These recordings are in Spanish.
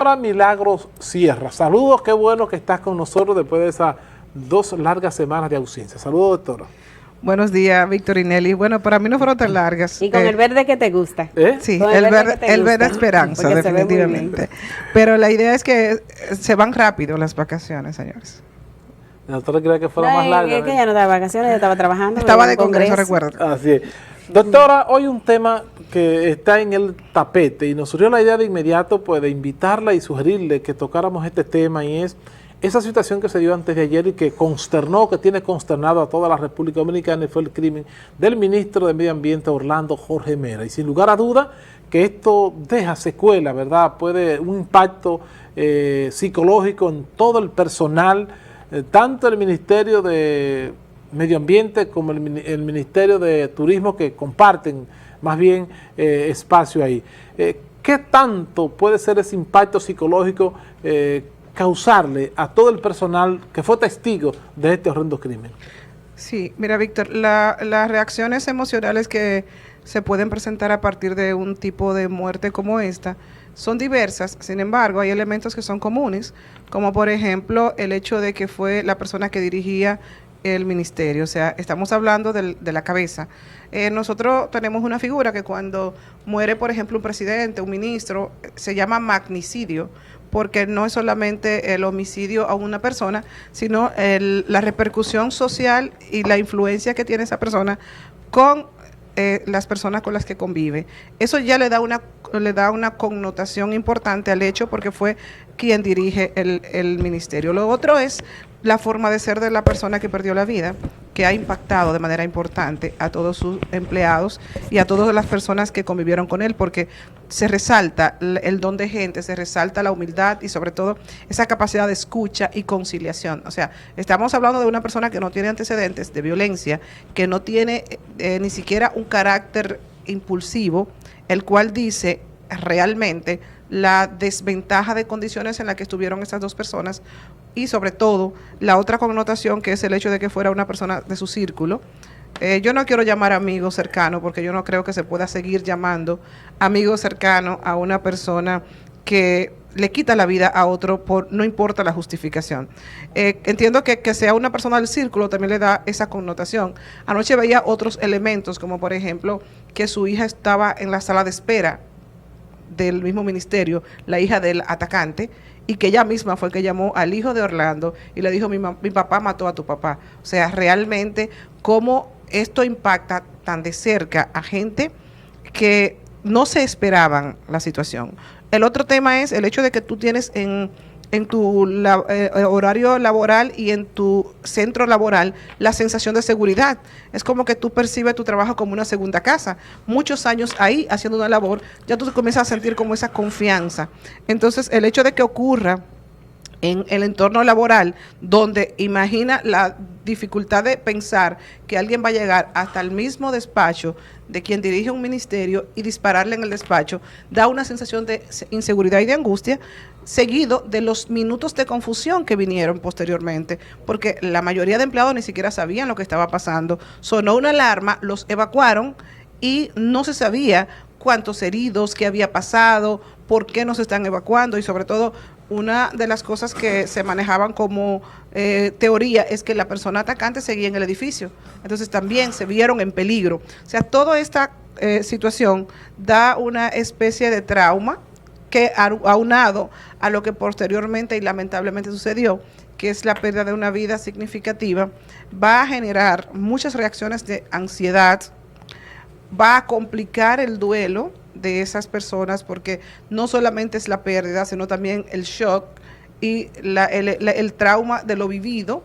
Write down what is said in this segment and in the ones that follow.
Doctora Milagros Sierra, saludos, qué bueno que estás con nosotros después de esas 2 largas semanas de ausencia. Saludos, doctora. Buenos días, Víctor y Nelly. Bueno, para mí no fueron tan largas. Y con el verde que te gusta. Sí, el verde esperanza, definitivamente. Pero la idea es que se van rápido las vacaciones, señores. La doctora quería que fuera más larga. Es que ya no estaba de vacaciones, ya estaba trabajando. Estaba de congreso, recuerdo. Así es. Doctora, hoy un tema que está en el tapete y nos surgió la idea de inmediato pues, de invitarla y sugerirle que tocáramos este tema, y es esa situación que se dio antes de ayer y que consternó, que tiene consternado a toda la República Dominicana, y fue el crimen del ministro de Medio Ambiente Orlando Jorge Mera. Y sin lugar a duda que esto deja secuela, ¿verdad? Puede un impacto psicológico en todo el personal, tanto el Ministerio de Medio Ambiente como el Ministerio de Turismo, que comparten más bien espacio ahí. ¿Qué tanto puede ser ese impacto psicológico causarle a todo el personal que fue testigo de este horrendo crimen? Sí, mira, Víctor, las reacciones emocionales que se pueden presentar a partir de un tipo de muerte como esta son diversas. Sin embargo, hay elementos que son comunes, como por ejemplo el hecho de que fue la persona que dirigía el ministerio. O sea, estamos hablando de la cabeza. Nosotros tenemos una figura que cuando muere, por ejemplo, un presidente, un ministro, se llama magnicidio, porque no es solamente el homicidio a una persona, sino la repercusión social y la influencia que tiene esa persona con las personas con las que convive. Eso ya le da una connotación importante al hecho, porque fue quien dirige el ministerio. Lo otro es la forma de ser de la persona que perdió la vida, que ha impactado de manera importante a todos sus empleados y a todas las personas que convivieron con él, porque se resalta el don de gente, se resalta la humildad y sobre todo esa capacidad de escucha y conciliación. O sea, estamos hablando de una persona que no tiene antecedentes de violencia, que no tiene ni siquiera un carácter impulsivo, el cual dice realmente la desventaja de condiciones en la que estuvieron estas dos personas, y sobre todo la otra connotación, que es el hecho de que fuera una persona de su círculo. Yo no quiero llamar amigo cercano, porque yo no creo que se pueda seguir llamando amigo cercano a una persona que le quita la vida a otro, no importa la justificación. Entiendo que sea una persona del círculo también le da esa connotación. Anoche veía otros elementos, como por ejemplo que su hija estaba en la sala de espera del mismo ministerio, la hija del atacante, y que ella misma fue que llamó al hijo de Orlando y le dijo: mi papá mató a tu papá. O sea, realmente cómo esto impacta tan de cerca a gente que no se esperaban la situación. El otro tema es el hecho de que tú tienes en tu horario laboral y en tu centro laboral la sensación de seguridad. Es como que tú percibes tu trabajo como una segunda casa. Muchos años ahí haciendo una labor, ya tú te comienzas a sentir como esa confianza. Entonces, el hecho de que ocurra en el entorno laboral, donde imagina la dificultad de pensar que alguien va a llegar hasta el mismo despacho de quien dirige un ministerio y dispararle en el despacho, da una sensación de inseguridad y de angustia, seguido de los minutos de confusión que vinieron posteriormente, porque la mayoría de empleados ni siquiera sabían lo que estaba pasando. Sonó una alarma, los evacuaron y no se sabía cuántos heridos, qué había pasado, por qué nos están evacuando, y sobre todo una de las cosas que se manejaban como teoría es que la persona atacante seguía en el edificio. Entonces también se vieron en peligro. O sea, toda esta situación da una especie de trauma que, aunado a lo que posteriormente y lamentablemente sucedió, que es la pérdida de una vida significativa, va a generar muchas reacciones de ansiedad, va a complicar el duelo de esas personas, porque no solamente es la pérdida, sino también el shock y el trauma de lo vivido,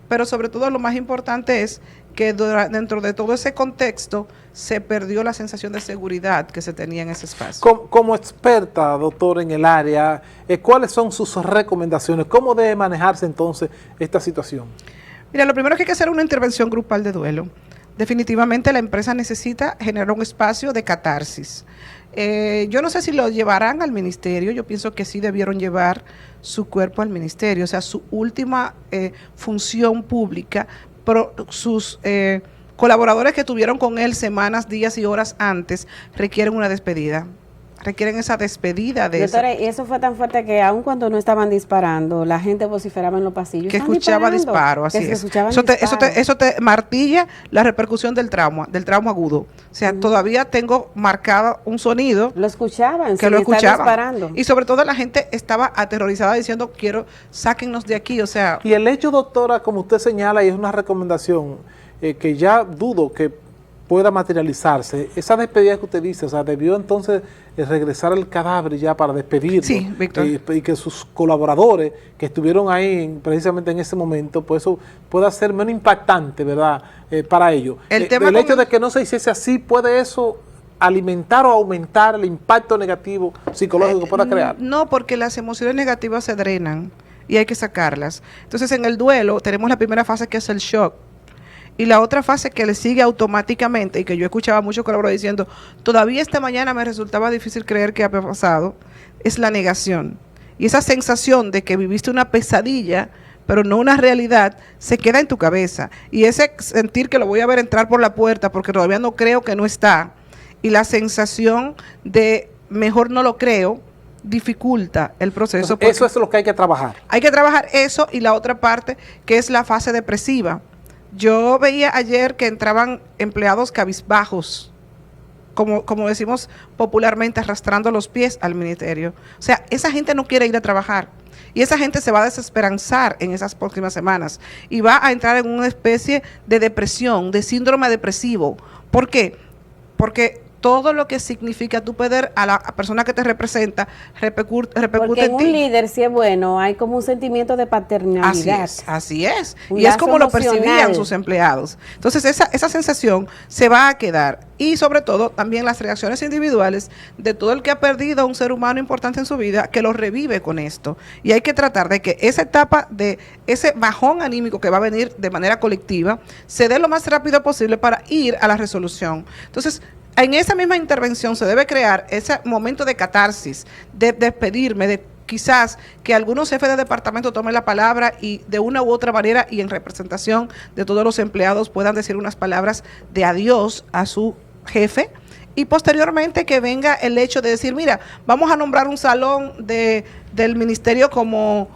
pero sobre todo lo más importante es que dentro de todo ese contexto se perdió la sensación de seguridad que se tenía en ese espacio. Como experta, doctor, en el área, ¿cuáles son sus recomendaciones? ¿Cómo debe manejarse entonces esta situación? Mira, lo primero es que hay que hacer una intervención grupal de duelo. Definitivamente la empresa necesita generar un espacio de catarsis. Yo no sé si lo llevarán al ministerio, yo pienso que sí debieron llevar su cuerpo al ministerio, o sea, su última función pública, sus colaboradores que estuvieron con él semanas, días y horas antes requieren una despedida. requieren esa despedida de eso. Doctora, y eso fue tan fuerte que aun cuando no estaban disparando, la gente vociferaba en los pasillos. Que "Están escuchaba disparando", disparo, así que se es. escuchaban Eso te martilla la repercusión del trauma agudo. O sea, todavía tengo marcado un sonido Lo escuchaban, que lo sin estar escuchaban. disparando. Y sobre todo la gente estaba aterrorizada diciendo, sáquennos de aquí, o sea. Y el hecho, doctora, como usted señala, y es una recomendación que ya dudo que pueda materializarse, esa despedida que usted dice, o sea, debió entonces regresar el cadáver ya para despedirlo. Sí, Víctor. Y que sus colaboradores que estuvieron ahí precisamente en ese momento, pues eso pueda ser menos impactante, ¿verdad? Para ellos. El tema el hecho con de que no se hiciese así, ¿puede eso alimentar o aumentar el impacto negativo psicológico que pueda crear? No, porque las emociones negativas se drenan y hay que sacarlas. Entonces, en el duelo tenemos la primera fase, que es el shock. Y la otra fase que le sigue automáticamente, y que yo escuchaba a muchos colaboradores diciendo, todavía esta mañana me resultaba difícil creer que había pasado, es la negación. Y esa sensación de que viviste una pesadilla, pero no una realidad, se queda en tu cabeza. Y ese sentir que lo voy a ver entrar por la puerta porque todavía no creo que no está, y la sensación de mejor no lo creo, dificulta el proceso. Entonces, eso es lo que hay que trabajar. Hay que trabajar eso, y la otra parte, que es la fase depresiva. Yo veía ayer que entraban empleados cabizbajos, como decimos popularmente, arrastrando los pies al ministerio. O sea, esa gente no quiere ir a trabajar, y esa gente se va a desesperanzar en esas próximas semanas y va a entrar en una especie de depresión, de síndrome depresivo. ¿Por qué? Porque todo lo que significa tu poder a la persona que te representa repercute Porque en en un ti. líder, si es bueno, hay como un sentimiento de paternalidad. Así es. Un Y es lazo como lo emocional. percibían sus empleados. Entonces, esa sensación se va a quedar. Y sobre todo, también las reacciones individuales de todo el que ha perdido a un ser humano importante en su vida, que lo revive con esto. Y hay que tratar de que esa etapa de ese bajón anímico que va a venir de manera colectiva, se dé lo más rápido posible para ir a la resolución. Entonces, en esa misma intervención se debe crear ese momento de catarsis, de despedirme, de quizás que algunos jefes de departamento tomen la palabra y de una u otra manera, y en representación de todos los empleados, puedan decir unas palabras de adiós a su jefe, y posteriormente que venga el hecho de decir, mira, vamos a nombrar un salón del ministerio como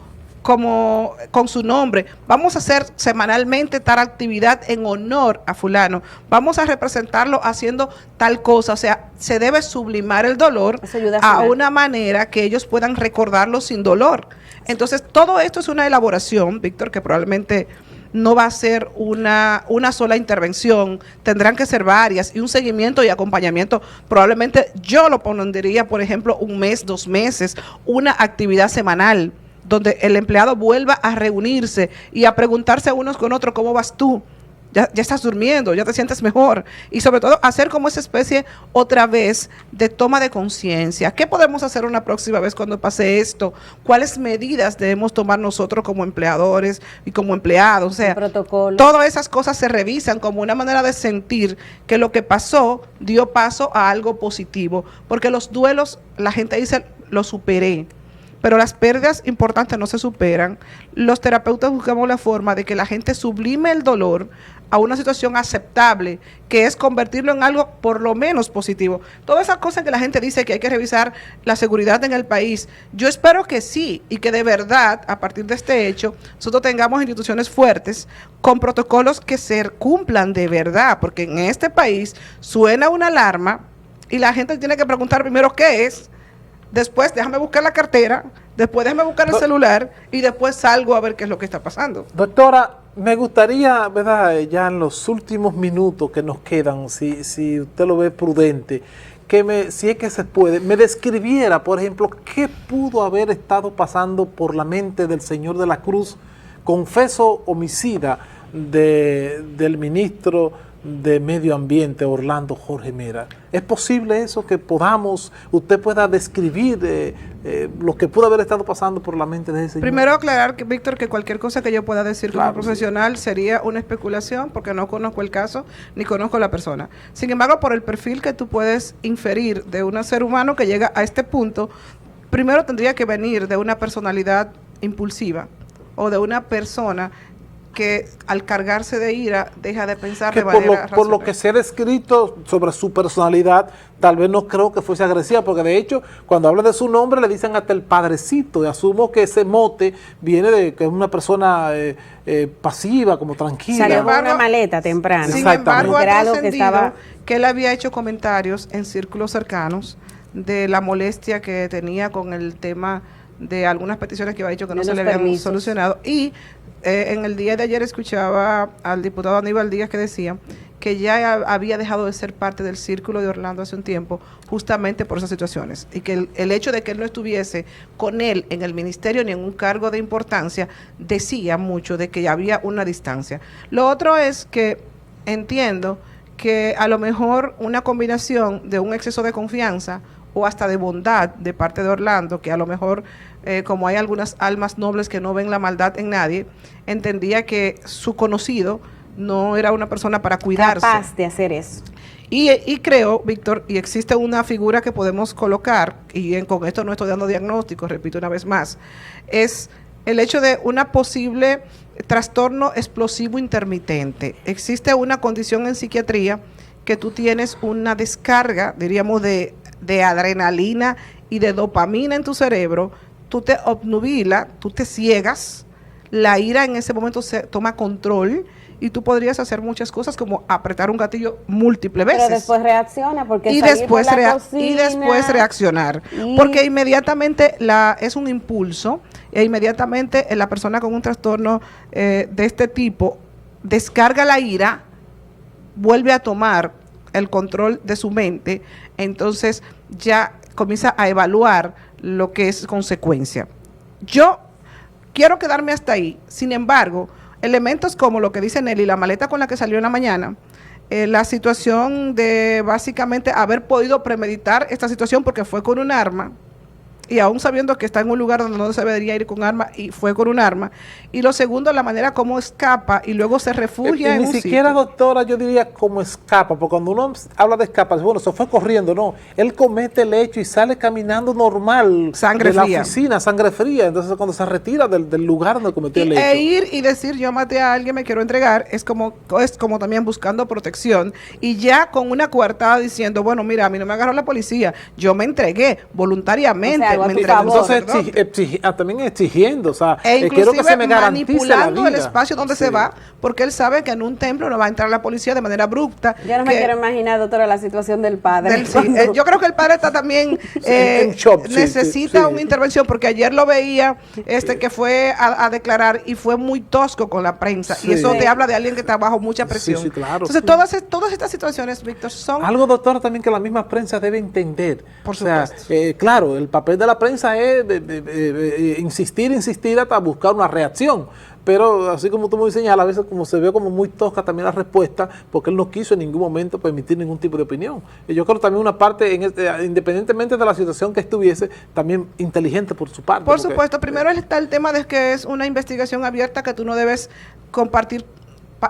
con su nombre, vamos a hacer semanalmente tal actividad en honor a fulano, vamos a representarlo haciendo tal cosa. O sea, se debe sublimar el dolor a una manera que ellos puedan recordarlo sin dolor. Entonces, todo esto es una elaboración, Víctor, que probablemente no va a ser una sola intervención, tendrán que ser varias, y un seguimiento y acompañamiento. Probablemente yo lo pondría, por ejemplo, 1 mes, 2 meses, una actividad semanal, donde el empleado vuelva a reunirse y a preguntarse unos con otros, ¿cómo vas tú? Ya estás durmiendo, ya te sientes mejor. Y sobre todo hacer como esa especie otra vez de toma de conciencia. ¿Qué podemos hacer una próxima vez cuando pase esto? ¿Cuáles medidas debemos tomar nosotros como empleadores y como empleados? O sea, todas esas cosas se revisan como una manera de sentir que lo que pasó dio paso a algo positivo. Porque los duelos, la gente dice, lo superé. Pero las pérdidas importantes no se superan. Los terapeutas buscamos la forma de que la gente sublime el dolor a una situación aceptable, que es convertirlo en algo por lo menos positivo. Todas esas cosas que la gente dice que hay que revisar la seguridad en el país, yo espero que sí, y que de verdad, a partir de este hecho, nosotros tengamos instituciones fuertes, con protocolos que se cumplan de verdad, porque en este país suena una alarma y la gente tiene que preguntar primero qué es. Después déjame buscar la cartera, después déjame buscar el celular, y después salgo a ver qué es lo que está pasando. Doctora, me gustaría, ¿verdad?, ya en los últimos minutos que nos quedan, si usted lo ve prudente, que si es que se puede, me describiera, por ejemplo, qué pudo haber estado pasando por la mente del señor de la Cruz, confeso homicida del ministro de Medio Ambiente, Orlando Jorge Mera. ¿Es posible eso, que usted pueda describir lo que pudo haber estado pasando por la mente de ese señor? Primero aclarar, Víctor, que cualquier cosa que yo pueda decir como profesional sería una especulación, porque no conozco el caso ni conozco la persona. Sin embargo, por el perfil que tú puedes inferir de un ser humano que llega a este punto, primero tendría que venir de una personalidad impulsiva o de una persona que al cargarse de ira deja de pensar que de manera por lo racional. que se ha descrito sobre su personalidad, tal vez no creo que fuese agresiva, porque de hecho, cuando habla de su nombre, le dicen hasta el padrecito, y asumo que ese mote viene de que es una persona pasiva, como tranquila. Salió con embargo, una maleta temprano. Sin embargo, ha Era algo que trascendido estaba... que él había hecho comentarios en círculos cercanos de la molestia que tenía con el tema de algunas peticiones que había dicho que no De se los le habían permisos. solucionado. Y en el día de ayer escuchaba al diputado Aníbal Díaz que decía que ya había dejado de ser parte del círculo de Orlando hace un tiempo, justamente por esas situaciones. Y que el hecho de que él no estuviese con él en el ministerio ni en un cargo de importancia, decía mucho de que había una distancia. Lo otro es que entiendo que a lo mejor una combinación de un exceso de confianza o hasta de bondad de parte de Orlando, que a lo mejor, como hay algunas almas nobles que no ven la maldad en nadie, entendía que su conocido no era una persona para cuidarse. capaz de hacer eso. Y creo, Víctor, y existe una figura que podemos colocar, y con esto no estoy dando diagnósticos, repito una vez más, es el hecho de una posible trastorno explosivo intermitente. Existe una condición en psiquiatría que tú tienes una descarga, diríamos, de adrenalina y de dopamina en tu cerebro, tú te obnubilas, tú te ciegas, la ira en ese momento se toma control y tú podrías hacer muchas cosas como apretar un gatillo múltiples veces. Pero después reacciona porque y salir después, por la cocina, y después reaccionar. y- Porque inmediatamente es un impulso e inmediatamente la persona con un trastorno de este tipo descarga la ira, vuelve a tomar el control de su mente, entonces ya comienza a evaluar lo que es consecuencia. Yo quiero quedarme hasta ahí, sin embargo, elementos como lo que dice Nelly, la maleta con la que salió en la mañana, la situación de básicamente haber podido premeditar esta situación porque fue con un arma, y aún sabiendo que está en un lugar donde no se debería ir con arma, y fue con un arma. Y lo segundo, la manera como escapa y luego se refugia en Ni un siquiera, sitio. doctora, yo diría cómo escapa, porque cuando uno habla de escapar, bueno, se fue corriendo, no, él comete el hecho y sale caminando normal Sangre de fría. la oficina, sangre fría, entonces cuando se retira del lugar donde cometió el hecho. Ir y decir yo maté a alguien, me quiero entregar, es como también buscando protección, y ya con una coartada diciendo, bueno, mira, a mí no me agarró la policía, yo me entregué voluntariamente, O sea, algo a me tu entregué favor. Entonces sacerdote. también exigiendo, o sea, E quiero que inclusive se me garantice la manipulando el vida. espacio donde se Sí. va, porque él sabe que en un templo no va a entrar la policía de manera abrupta. Yo no me que- quiero imaginar, doctora, la situación del padre. sí, yo creo que el padre está también en shock, sí, necesita sí. una intervención, porque ayer lo veía que fue a declarar y fue muy tosco con la prensa, Sí. y eso Sí. te habla de alguien que está bajo mucha presión. Sí, claro. Entonces todas estas situaciones, Víctor, son Algo, doctora, también que la misma prensa debe entender. Por O sea, supuesto. claro, el papel de la prensa es insistir hasta buscar una reacción. Pero así como tú me señalas, a veces como se ve como muy tosca también la respuesta, porque él no quiso en ningún momento permitir ningún tipo de opinión. Y yo creo también una parte, independientemente de la situación que estuviese, también inteligente por su parte. Por porque, supuesto, primero está el tema de que es una investigación abierta, que tú no debes compartir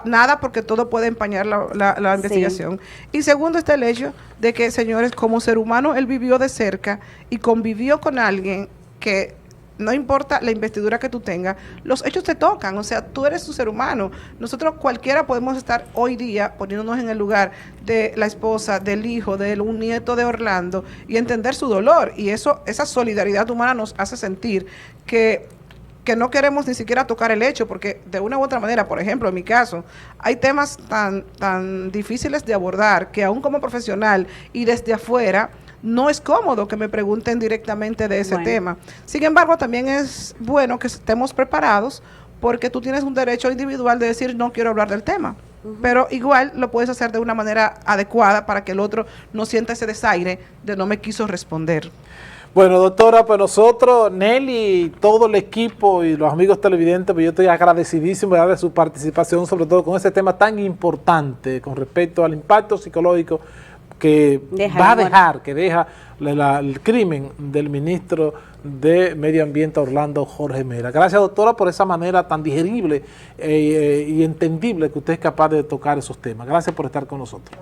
nada porque todo puede empañar la investigación. Y segundo está el hecho de que, señores, como ser humano, él vivió de cerca y convivió con alguien que no importa la investidura que tú tengas, los hechos te tocan, o sea, tú eres un ser humano. Nosotros cualquiera podemos estar hoy día poniéndonos en el lugar de la esposa, del hijo, de un nieto de Orlando y entender su dolor, y esa solidaridad humana nos hace sentir que no queremos ni siquiera tocar el hecho, porque de una u otra manera, por ejemplo, en mi caso, hay temas tan difíciles de abordar que aún como profesional y desde afuera, no es cómodo que me pregunten directamente de ese Bueno. tema. Sin embargo, también es bueno que estemos preparados, porque tú tienes un derecho individual de decir no quiero hablar del tema. Pero igual lo puedes hacer de una manera adecuada para que el otro no sienta ese desaire de no me quiso responder. Bueno, doctora, pues nosotros, Nelly, todo el equipo y los amigos televidentes, pues yo estoy agradecidísimo, ¿verdad?, de su participación, sobre todo con ese tema tan importante con respecto al impacto psicológico que deja el crimen del ministro de Medio Ambiente, Orlando Jorge Mera. Gracias, doctora, por esa manera tan digerible y entendible que usted es capaz de tocar esos temas. Gracias por estar con nosotros.